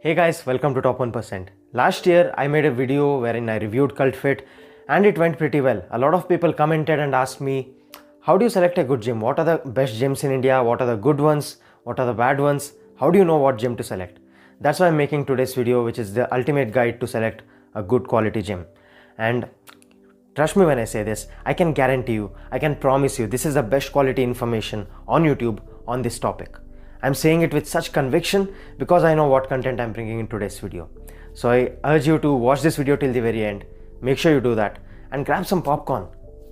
Hey guys, welcome to Top 1%. Last year I made a video wherein I reviewed Cult Fit and it went pretty well. A lot of people commented and asked me, how do you select a good gym? What are the best gyms in India? What are the good ones? What are the bad ones? How do you know what gym to select? That's why I'm making today's video, which is the ultimate guide to select a good quality gym. And trust me when I say this, I can guarantee you, I can promise you, this is the best quality information on YouTube on this topic. I'm saying it with such conviction because I know what content I'm bringing in today's video. So I urge you to watch this video till the very end. Make sure you do that and grab some popcorn.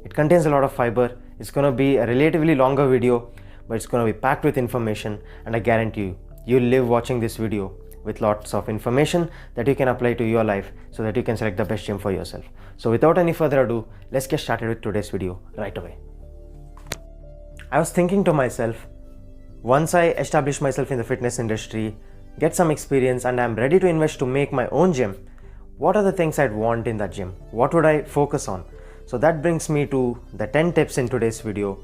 It contains a lot of fiber. It's going to be a relatively longer video, but it's going to be packed with information, and I guarantee you, you'll live watching this video with lots of information that you can apply to your life so that you can select the best gym for yourself. So without any further ado, let's get started with today's video right away. I was thinking to myself, once I establish myself in the fitness industry, get some experience, and I'm ready to invest to make my own gym, what are the things I'd want in that gym? What would I focus on? So that brings me to the 10 tips in today's video,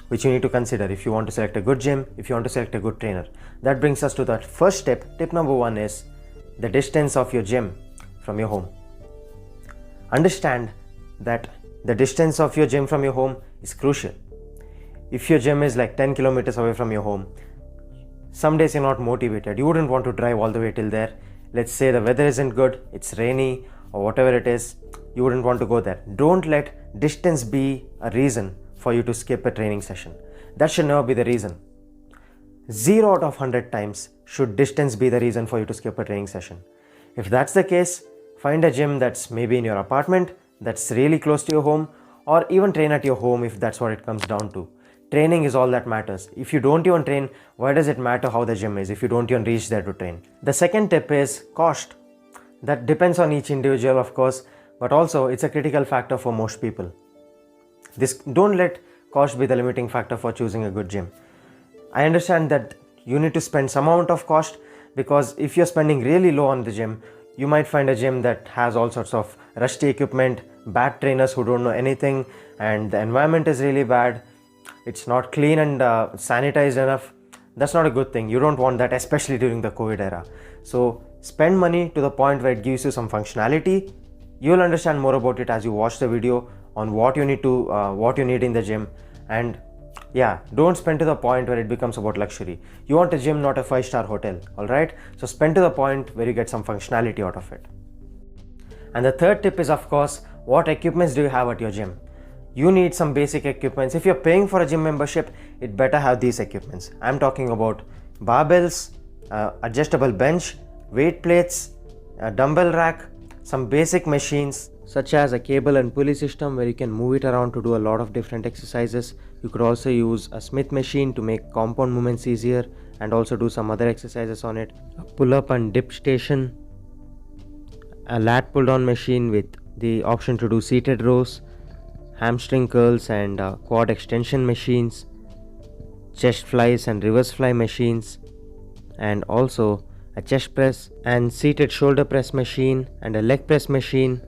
which you need to consider if you want to select a good gym, if you want to select a good trainer. That brings us to that first tip. Tip number 1 is the distance of your gym from your home. Understand that the distance of your gym from your home is crucial. If your gym is like 10 kilometers away from your home, some days you're not motivated. You wouldn't want to drive all the way till there. Let's say the weather isn't good, it's rainy or whatever it is, you wouldn't want to go there. Don't let distance be a reason for you to skip a training session. That should never be the reason. 0 out of 100 times should distance be the reason for you to skip a training session. If that's the case, find a gym that's maybe in your apartment, that's really close to your home, or even train at your home if that's what it comes down to. Training is all that matters. If you don't even train, why does it matter how the gym is if you don't even reach there to train? The second tip is cost. That depends on each individual, of course, but also it's a critical factor for most people. Don't let cost be the limiting factor for choosing a good gym. I understand that you need to spend some amount of cost, because if you're spending really low on the gym, you might find a gym that has all sorts of rusty equipment, bad trainers who don't know anything, and the environment is really bad. It's not clean and sanitized enough. That's not a good thing. You don't want that, especially during the COVID era. So spend money to the point where it gives you some functionality. You'll understand more about it as you watch the video on what you need in the gym. And yeah, don't spend to the point where it becomes about luxury. You want a gym, not a 5-star hotel, all right? So spend to the point where you get some functionality out of it. And the third tip is, of course, what equipments do you have at your gym? You need some basic equipments. If you're paying for a gym membership, it better have these equipments. I'm talking about barbells, adjustable bench, weight plates, a dumbbell rack, some basic machines such as a cable and pulley system where you can move it around to do a lot of different exercises. You could also use a Smith machine to make compound movements easier and also do some other exercises on it. A pull-up and dip station, a lat pull-down machine with the option to do seated rows, hamstring curls and quad extension machines, chest flies and reverse fly machines, and also a chest press and seated shoulder press machine and a leg press machine.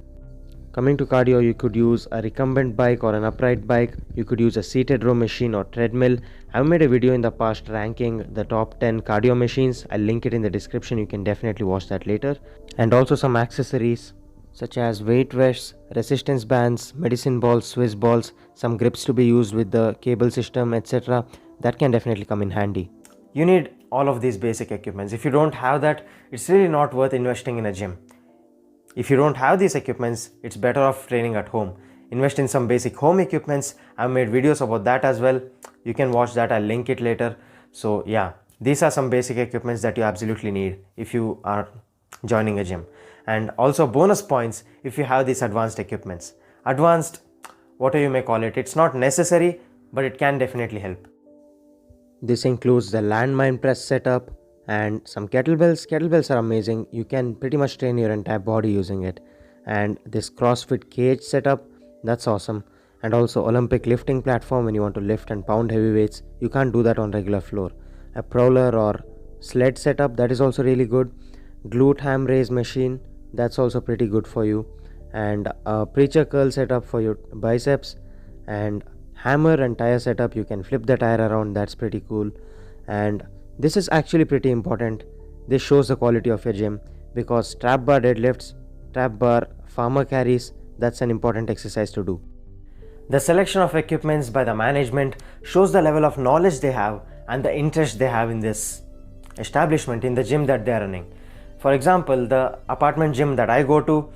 Coming to cardio, you could use a recumbent bike or an upright bike. You could use a seated row machine or treadmill. I've made a video in the past ranking the top 10 cardio machines. I'll link it in the description. You can definitely watch that later. And also some accessories such as weight vests, resistance bands, medicine balls, Swiss balls, some grips to be used with the cable system, etc. That can definitely come in handy. You need all of these basic equipments. If you don't have that, it's really not worth investing in a gym. If you don't have these equipments, it's better off training at home. Invest in some basic home equipments. I've made videos about that as well. You can watch that. I'll link it later. So yeah, these are some basic equipments that you absolutely need if you are joining a gym. And also bonus points if you have these advanced equipments. Advanced, whatever you may call it, it's not necessary, but it can definitely help. This includes the landmine press setup and some kettlebells. Kettlebells are amazing. You can pretty much train your entire body using it. And this CrossFit cage setup, that's awesome. And also Olympic lifting platform when you want to lift and pound heavy weights. You can't do that on regular floor. A prowler or sled setup, that is also really good. Glute ham raise machine, that's also pretty good for you. And a preacher curl setup for your biceps, and hammer and tire setup. You can flip the tire around, that's pretty cool. And this is actually pretty important. This shows the quality of your gym, because trap bar deadlifts, trap bar farmer carries, that's an important exercise to do. The selection of equipments by the management shows the level of knowledge they have and the interest they have in this establishment, in the gym that they are running. For example, the apartment gym that I go to,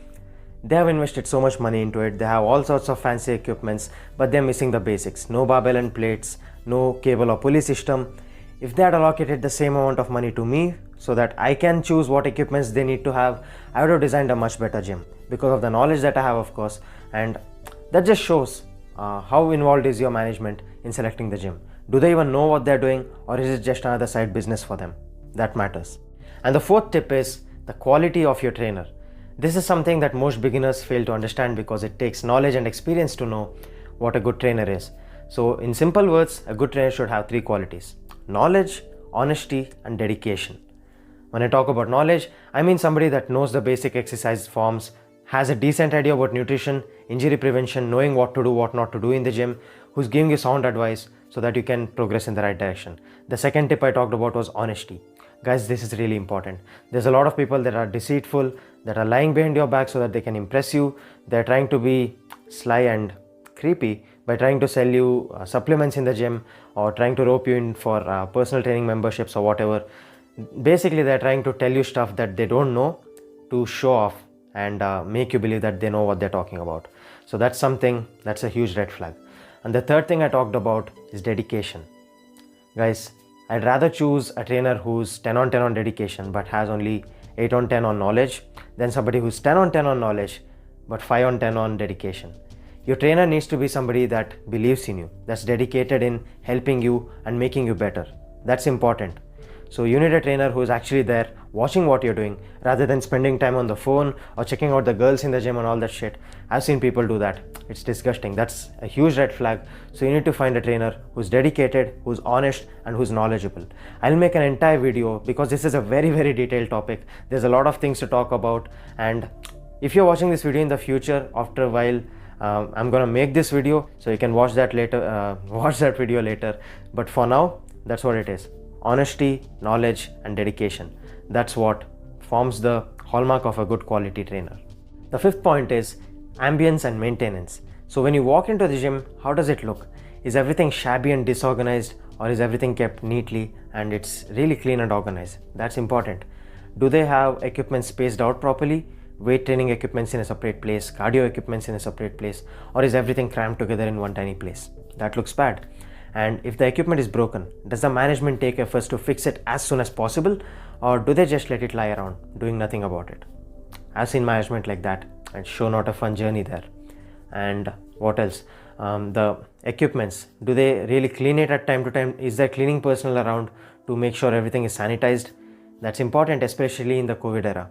they have invested so much money into it. They have all sorts of fancy equipments, but they're missing the basics. No barbell and plates, no cable or pulley system. If they had allocated the same amount of money to me so that I can choose what equipments they need to have, I would have designed a much better gym because of the knowledge that I have, of course. And that just shows how involved is your management in selecting the gym. Do they even know what they're doing, or is it just another side business for them? That matters. And the fourth tip is the quality of your trainer. This is something that most beginners fail to understand because it takes knowledge and experience to know what a good trainer is. So in simple words, a good trainer should have three qualities: knowledge, honesty, and dedication. When I talk about knowledge, I mean somebody that knows the basic exercise forms, has a decent idea about nutrition, injury prevention, knowing what to do, what not to do in the gym, who's giving you sound advice so that you can progress in the right direction. The second tip I talked about was honesty. Guys, this is really important. There's a lot of people that are deceitful, that are lying behind your back so that they can impress you. They're trying to be sly and creepy by trying to sell you supplements in the gym, or trying to rope you in for personal training memberships or whatever. Basically, they're trying to tell you stuff that they don't know to show off and make you believe that they know what they're talking about. So that's a huge red flag. And the third thing I talked about is dedication. Guys, I'd rather choose a trainer who's 10 on 10 on dedication but has only 8 on 10 on knowledge than somebody who's 10 on 10 on knowledge but 5 on 10 on dedication. Your trainer needs to be somebody that believes in you, that's dedicated in helping you and making you better. That's important. So you need a trainer who is actually there watching what you're doing rather than spending time on the phone or checking out the girls in the gym and all that shit. I've seen people do that. It's disgusting. That's a huge red flag. So you need to find a trainer who's dedicated, who's honest, and who's knowledgeable. I'll make an entire video because this is a very, very detailed topic. There's a lot of things to talk about. And if you're watching this video in the future, after a while, I'm gonna make this video so you can watch that later, watch that video later. But for now, that's what it is. Honesty, knowledge, and dedication. That's what forms the hallmark of a good quality trainer. The fifth point is ambience and maintenance. So when you walk into the gym, how does it look? Is everything shabby and disorganized, or is everything kept neatly and it's really clean and organized? That's important. Do they have equipment spaced out properly? Weight training equipments in a separate place, cardio equipments in a separate place, or is everything crammed together in one tiny place? That looks bad. And if the equipment is broken, does the management take efforts to fix it as soon as possible, or do they just let it lie around, doing nothing about it? I've seen management like that, and sure not a fun journey there. And what else? The equipments, do they really clean it at time to time? Is there cleaning personnel around to make sure everything is sanitized? That's important, especially in the COVID era.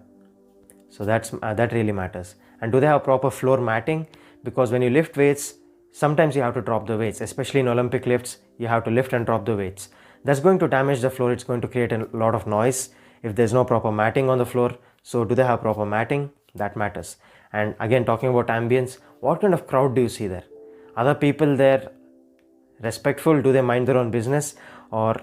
So that really matters. And do they have proper floor matting? Because when you lift weights, sometimes you have to drop the weights, especially in Olympic lifts, you have to lift and drop the weights. That's going to damage the floor. It's going to create a lot of noise if there's no proper matting on the floor. So do they have proper matting? That matters. And again, talking about ambience, what kind of crowd do you see there? Are the people there respectful? Do they mind their own business? Or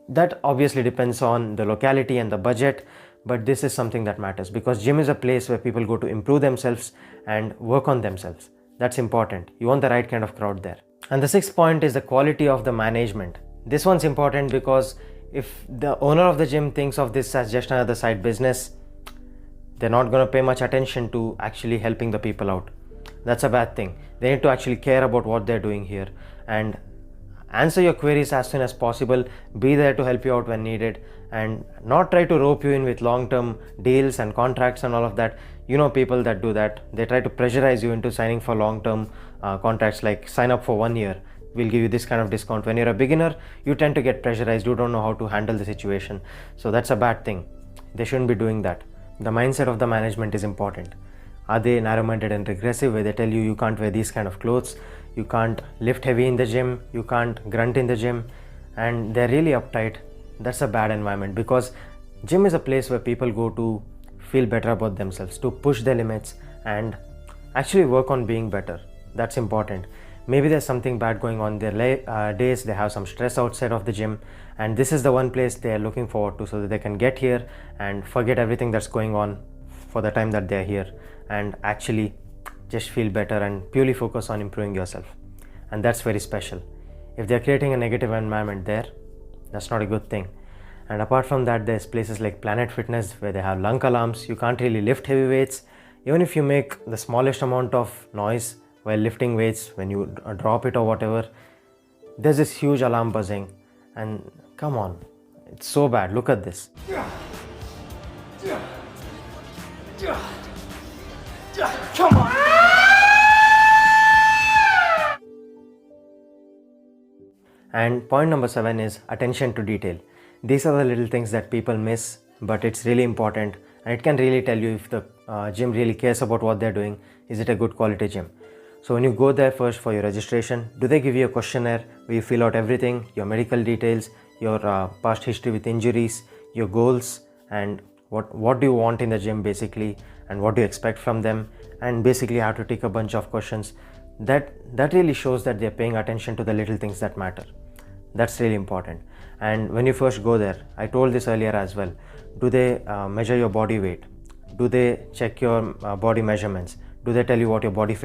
that obviously depends on the locality and the budget. But this is something that matters, because gym is a place where people go to improve themselves and work on themselves. That's important. You want the right kind of crowd there. And the sixth point is the quality of the management. This one's important because if the owner of the gym thinks of this as just another side business, they're not going to pay much attention to actually helping the people out. That's a bad thing. They need to actually care about what they're doing here and answer your queries as soon as possible. Be there to help you out when needed, and not try to rope you in with long-term deals and contracts and all of that. You know people that do that. They try to pressurize you into signing for long-term contracts, like sign up for 1 year, we'll give you this kind of discount. When you're a beginner, you tend to get pressurized. You don't know how to handle the situation. So that's a bad thing. They shouldn't be doing that. The mindset of the management is important. Are they narrow-minded and regressive, where they tell you you can't wear these kind of clothes, you can't lift heavy in the gym, you can't grunt in the gym, and they're really uptight? That's a bad environment, because gym is a place where people go to feel better about themselves, to push their limits and actually work on being better. That's important. Maybe there's something bad going on their days, they have some stress outside of the gym, and this is the one place they are looking forward to, so that they can get here and forget everything that's going on for the time that they're here and actually just feel better and purely focus on improving yourself. And that's very special. If they're creating a negative environment there, that's not a good thing. And apart from that, there's places like Planet Fitness where they have lung alarms. You can't really lift heavy weights. Even if you make the smallest amount of noise while lifting weights, when you drop it or whatever, there's this huge alarm buzzing. And come on, it's so bad. Look at this. Come on. And point number 7 is attention to detail. These are the little things that people miss, but it's really important, and it can really tell you if the gym really cares about what they're doing. Is it a good quality gym? So when you go there first for your registration, do they give you a questionnaire where you fill out everything, your medical details, your past history with injuries, your goals, and what do you want in the gym basically, and what do you expect from them, and basically how to tick a bunch of questions. That really shows that they're paying attention to the little things that matter. That's really important. And when you first go there, I told this earlier as well, do they measure your body weight? Do they check your body measurements? Do they tell you what your body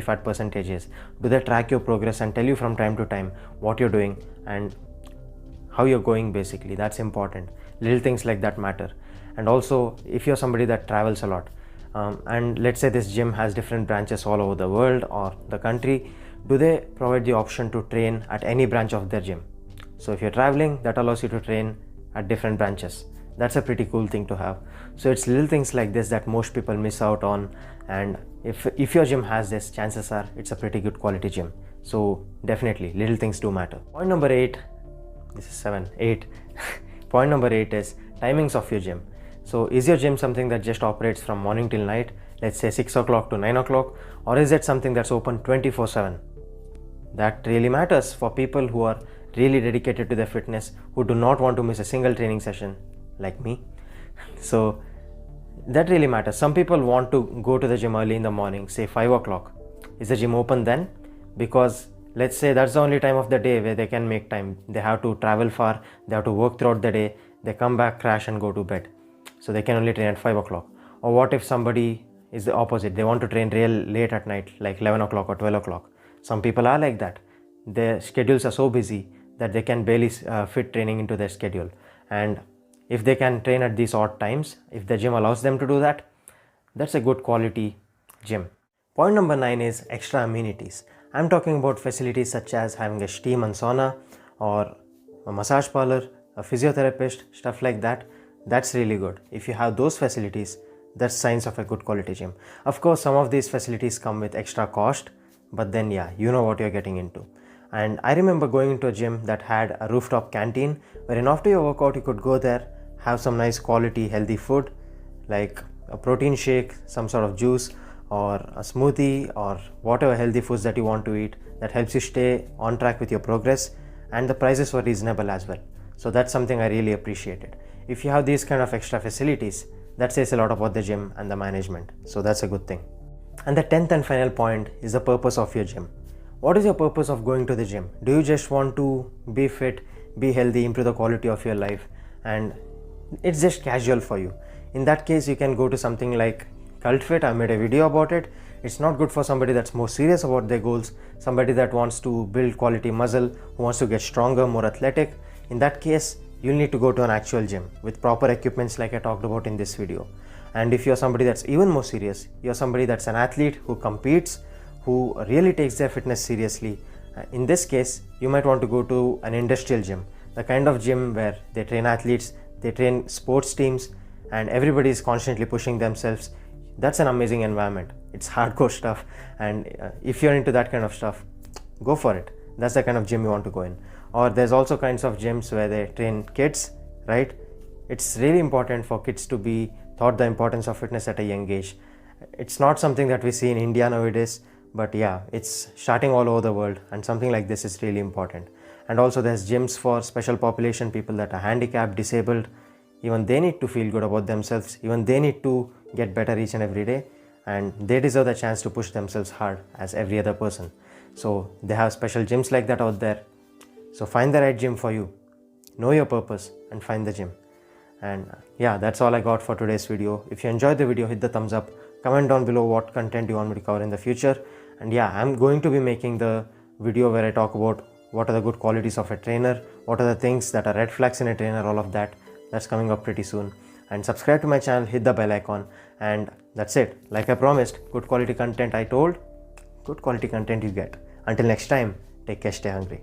fat percentage is? Do they track your progress and tell you from time to time what you're doing and how you're going basically? That's important. Little things like that matter. And also, if you're somebody that travels a lot, and let's say this gym has different branches all over the world or the country, do they provide the option to train at any branch of their gym? So if you're traveling, that allows you to train at different branches. That's a pretty cool thing to have. So it's little things like this that most people miss out on, and if your gym has this, chances are it's a pretty good quality gym. So definitely little things do matter. Point number 8, this is 7, 8. Point number 8 is timings of your gym. So is your gym something that just operates from morning till night, let's say 6 o'clock to 9 o'clock, or is it something that's open 24/7? That really matters for people who are really dedicated to their fitness, who do not want to miss a single training session like me. So that really matters. Some people want to go to the gym early in the morning, say 5 o'clock. Is the gym open then? Because let's say that's the only time of the day where they can make time. They have to travel far, they have to work throughout the day, they come back, crash and go to bed. So they can only train at 5 o'clock. Or what if somebody is the opposite? They want to train real late at night, like 11 o'clock or 12 o'clock. Some people are like that. Their schedules are so busy that they can barely fit training into their schedule. And if they can train at these odd times, if the gym allows them to do that, that's a good quality gym. Point number 9 is extra amenities. I'm talking about facilities such as having a steam and sauna, or a massage parlor, a physiotherapist, stuff like that. That's really good. If you have those facilities, that's signs of a good quality gym. Of course, some of these facilities come with extra cost, but then yeah, you know what you're getting into. And I remember going into a gym that had a rooftop canteen, wherein after your workout you could go there, have some nice quality healthy food like a protein shake, some sort of juice, or a smoothie, or whatever healthy foods that you want to eat that helps you stay on track with your progress, and the prices were reasonable as well. So that's something I really appreciated. If you have these kind of extra facilities, that says a lot about the gym and the management. So that's a good thing. And the 10th and final point is the purpose of your gym. What is your purpose of going to the gym? Do you just want to be fit, be healthy, improve the quality of your life, and it's just casual for you? In that case, you can go to something like Cult Fit. I made a video about it. It's not good for somebody that's more serious about their goals, somebody that wants to build quality muscle, who wants to get stronger, more athletic. In that case, you'll need to go to an actual gym with proper equipments like I talked about in this video. And if you're somebody that's even more serious, you're somebody that's an athlete who competes, who really takes their fitness seriously, in this case, you might want to go to an industrial gym, the kind of gym where they train athletes, they train sports teams, and everybody is constantly pushing themselves. That's an amazing environment. It's hardcore stuff, and if you're into that kind of stuff, go for it. That's the kind of gym you want to go in. Or there's also kinds of gyms where they train kids, right? It's really important for kids to be taught the importance of fitness at a young age. It's not something that we see in India nowadays, but yeah, it's starting all over the world, and something like this is really important. And also there's gyms for special population, people that are handicapped, disabled. Even they need to feel good about themselves. Even they need to get better each and every day, and they deserve the chance to push themselves hard as every other person. So they have special gyms like that out there. So find the right gym for you, know your purpose, and find the gym. And yeah, that's all I got for today's video. If you enjoyed the video, hit the thumbs up, comment down below what content you want me to cover in the future. And yeah, I'm going to be making the video where I talk about what are the good qualities of a trainer, what are the things that are red flags in a trainer, all of that. That's coming up pretty soon. And subscribe to my channel, hit the bell icon, and that's it. Like I promised, good quality content I told, good quality content you get. Until next time, take care, stay hungry.